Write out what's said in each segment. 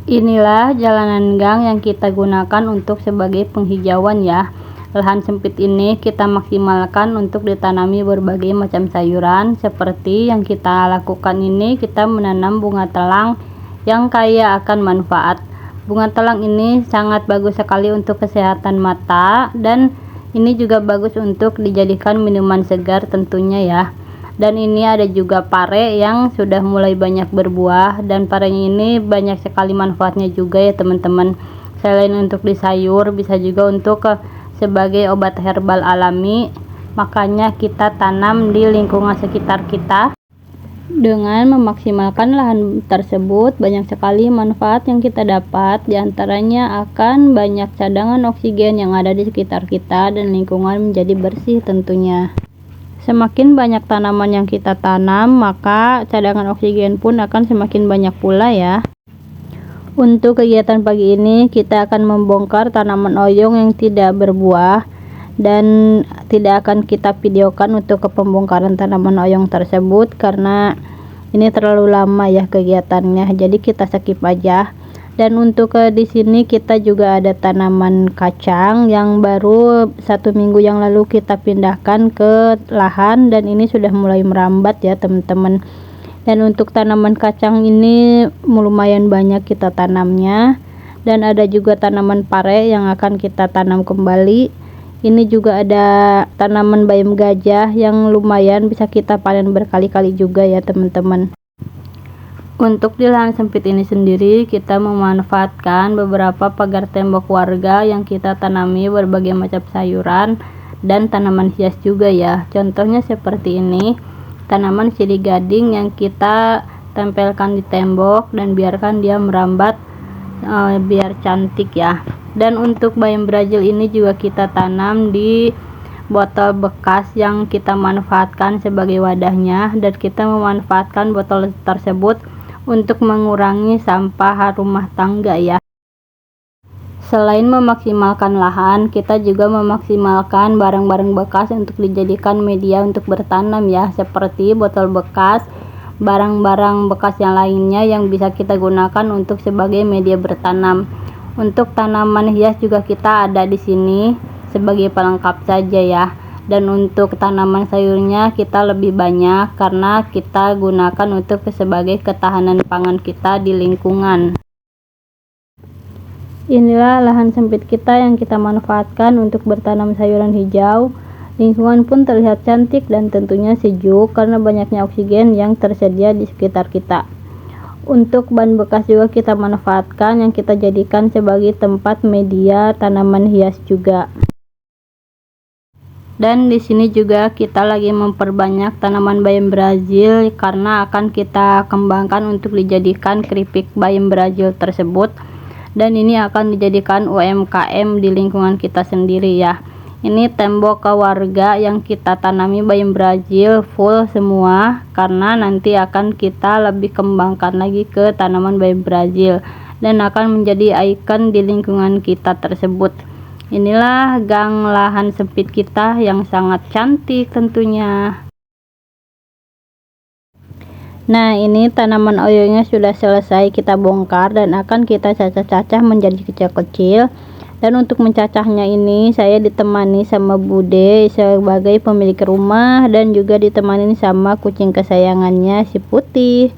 Inilah jalanan gang yang kita gunakan untuk sebagai penghijauan ya. Lahan sempit ini kita maksimalkan untuk ditanami berbagai macam sayuran. Seperti yang kita lakukan ini, kita menanam bunga telang yang kaya akan manfaat. Bunga telang ini sangat bagus sekali untuk kesehatan mata, dan ini juga bagus untuk dijadikan minuman segar tentunya ya. Dan ini ada juga pare yang sudah mulai banyak berbuah, dan parenya ini banyak sekali manfaatnya juga ya teman-teman. Selain untuk di sayur, bisa juga untuk sebagai obat herbal alami. Makanya kita tanam di lingkungan sekitar kita. Dengan memaksimalkan lahan tersebut, banyak sekali manfaat yang kita dapat. Di antaranya akan banyak cadangan oksigen yang ada di sekitar kita, dan lingkungan menjadi bersih tentunya. Semakin banyak tanaman yang kita tanam, maka cadangan oksigen pun akan semakin banyak pula ya. Untuk kegiatan pagi ini, kita akan membongkar tanaman oyong yang tidak berbuah, dan tidak akan kita videokan untuk pembongkaran tanaman oyong tersebut karena ini terlalu lama ya kegiatannya, jadi kita skip aja. Dan untuk di sini kita juga ada tanaman kacang yang baru 1 minggu yang lalu kita pindahkan ke lahan, dan ini sudah mulai merambat ya teman-teman. Dan untuk tanaman kacang ini lumayan banyak kita tanamnya, dan ada juga tanaman pare yang akan kita tanam kembali. Ini juga ada tanaman bayam gajah yang lumayan bisa kita panen berkali-kali juga ya teman-teman. Untuk di lahan sempit ini sendiri, kita memanfaatkan beberapa pagar tembok warga yang kita tanami berbagai macam sayuran dan tanaman hias juga ya. Contohnya seperti ini, tanaman sili gading yang kita tempelkan di tembok dan biarkan dia merambat biar cantik ya. Dan untuk bayam Brazil ini juga kita tanam di botol bekas yang kita manfaatkan sebagai wadahnya, dan kita memanfaatkan botol tersebut untuk mengurangi sampah rumah tangga ya. Selain memaksimalkan lahan, kita juga memaksimalkan barang-barang bekas untuk dijadikan media untuk bertanam ya, seperti botol bekas, barang-barang bekas yang lainnya yang bisa kita gunakan untuk sebagai media bertanam. Untuk tanaman hias juga kita ada di sini sebagai pelengkap saja ya. Dan untuk tanaman sayurnya kita lebih banyak karena kita gunakan untuk sebagai ketahanan pangan kita di lingkungan. Inilah lahan sempit kita yang kita manfaatkan untuk bertanam sayuran hijau. Lingkungan pun terlihat cantik dan tentunya sejuk karena banyaknya oksigen yang tersedia di sekitar kita. Untuk ban bekas juga kita manfaatkan yang kita jadikan sebagai tempat media tanaman hias juga. Dan di sini juga kita lagi memperbanyak tanaman bayam Brazil karena akan kita kembangkan untuk dijadikan keripik bayam Brazil tersebut, dan ini akan dijadikan UMKM di lingkungan kita sendiri ya. Ini tembok warga yang kita tanami bayam Brazil full semua, karena nanti akan kita lebih kembangkan lagi ke tanaman bayam Brazil dan akan menjadi ikon di lingkungan kita tersebut. Inilah gang lahan sempit kita yang sangat cantik tentunya. Nah, ini tanaman oyongnya sudah selesai kita bongkar dan akan kita cacah-cacah menjadi kecil-kecil. Dan untuk mencacahnya ini saya ditemani sama Bude sebagai pemilik rumah, dan juga ditemani sama kucing kesayangannya si Putih.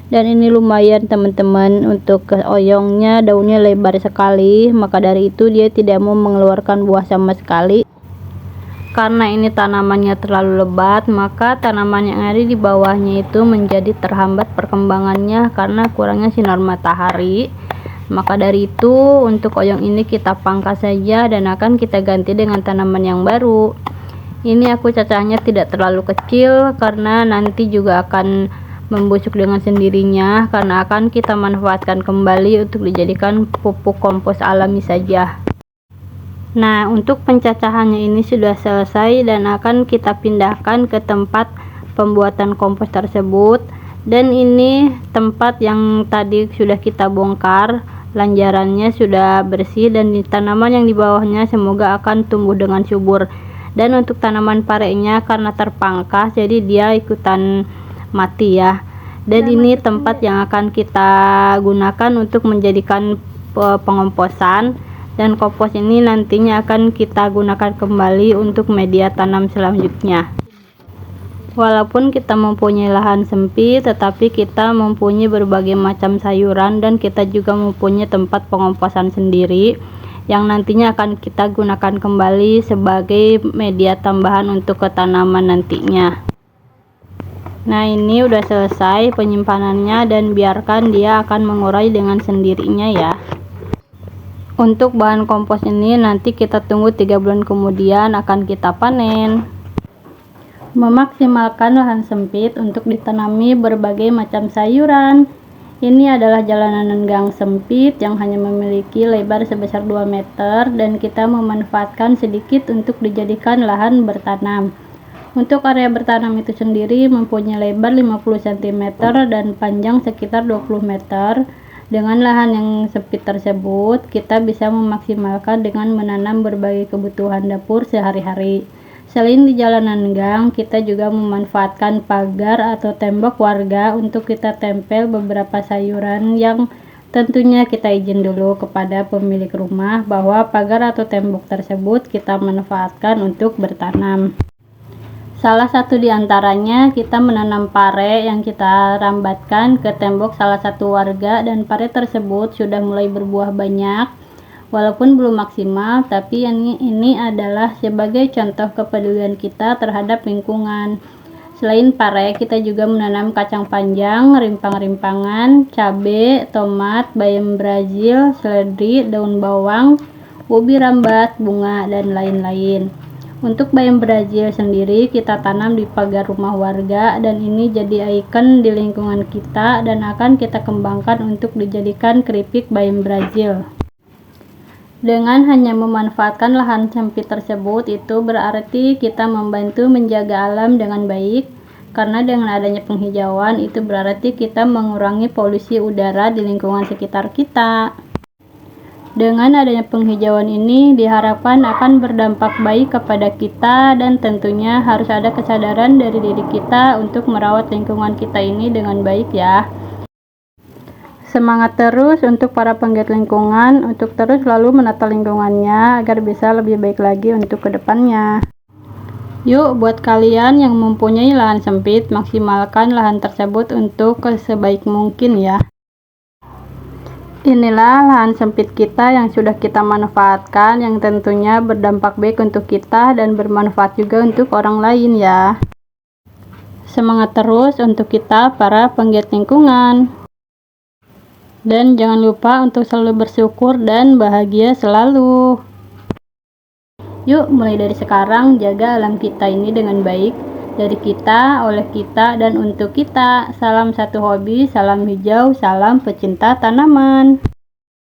Dan ini lumayan teman-teman, untuk oyongnya daunnya lebar sekali, maka dari itu dia tidak mau mengeluarkan buah sama sekali. Karena ini tanamannya terlalu lebat, maka tanaman yang ada di bawahnya itu menjadi terhambat perkembangannya karena kurangnya sinar matahari. Maka dari itu untuk oyong ini kita pangkas saja dan akan kita ganti dengan tanaman yang baru. Ini aku cacahnya tidak terlalu kecil karena nanti juga akan membusuk dengan sendirinya, karena akan kita manfaatkan kembali untuk dijadikan pupuk kompos alami saja. Nah, untuk pencacahannya ini sudah selesai dan akan kita pindahkan ke tempat pembuatan kompos tersebut. Dan ini tempat yang tadi sudah kita bongkar, lanjarannya sudah bersih, dan di tanaman yang di bawahnya semoga akan tumbuh dengan subur. Dan untuk tanaman parenya karena terpangkas jadi dia ikutan mati ya. Dan ini tempat yang akan kita gunakan untuk menjadikan pengomposan, dan kompos ini nantinya akan kita gunakan kembali untuk media tanam selanjutnya. Walaupun kita mempunyai lahan sempit, tetapi kita mempunyai berbagai macam sayuran dan kita juga mempunyai tempat pengomposan sendiri yang nantinya akan kita gunakan kembali sebagai media tambahan untuk tanaman nantinya. Nah, ini udah selesai penyimpanannya dan biarkan dia akan mengurai dengan sendirinya ya. Untuk bahan kompos ini nanti kita tunggu 3 bulan kemudian akan kita panen. Memaksimalkan lahan sempit untuk ditanami berbagai macam sayuran. Ini adalah jalanan gang sempit yang hanya memiliki lebar sebesar 2 meter dan kita memanfaatkan sedikit untuk dijadikan lahan bertanam. Untuk area bertanam itu sendiri mempunyai lebar 50 cm dan panjang sekitar 20 meter. Dengan lahan yang sempit tersebut, kita bisa memaksimalkan dengan menanam berbagai kebutuhan dapur sehari-hari. Selain di jalanan gang, kita juga memanfaatkan pagar atau tembok warga untuk kita tempel beberapa sayuran yang tentunya kita izin dulu kepada pemilik rumah bahwa pagar atau tembok tersebut kita manfaatkan untuk bertanam. Salah satu di antaranya kita menanam pare yang kita rambatkan ke tembok salah satu warga, dan pare tersebut sudah mulai berbuah banyak. Walaupun belum maksimal, tapi ini adalah sebagai contoh kepedulian kita terhadap lingkungan. Selain pare, kita juga menanam kacang panjang, rimpang-rimpangan, cabai, tomat, bayam Brazil, seledri, daun bawang, ubi rambat, bunga, dan lain-lain. Untuk bayam Brazil sendiri kita tanam di pagar rumah warga, dan ini jadi ikon di lingkungan kita dan akan kita kembangkan untuk dijadikan keripik bayam Brazil. Dengan hanya memanfaatkan lahan sempit tersebut, itu berarti kita membantu menjaga alam dengan baik, karena dengan adanya penghijauan itu berarti kita mengurangi polusi udara di lingkungan sekitar kita. Dengan adanya penghijauan ini diharapkan akan berdampak baik kepada kita, dan tentunya harus ada kesadaran dari diri kita untuk merawat lingkungan kita ini dengan baik ya. Semangat terus untuk para penggiat lingkungan untuk terus selalu menata lingkungannya agar bisa lebih baik lagi untuk kedepannya. Yuk, buat kalian yang mempunyai lahan sempit, maksimalkan lahan tersebut untuk sebaik mungkin ya. Inilah lahan sempit kita yang sudah kita manfaatkan, yang tentunya berdampak baik untuk kita dan bermanfaat juga untuk orang lain ya. Semangat terus untuk kita para penggiat lingkungan. Dan jangan lupa untuk selalu bersyukur dan bahagia selalu. Yuk, mulai dari sekarang jaga alam kita ini dengan baik. Dari kita, oleh kita, dan untuk kita. Salam satu hobi, salam hijau, salam pecinta tanaman.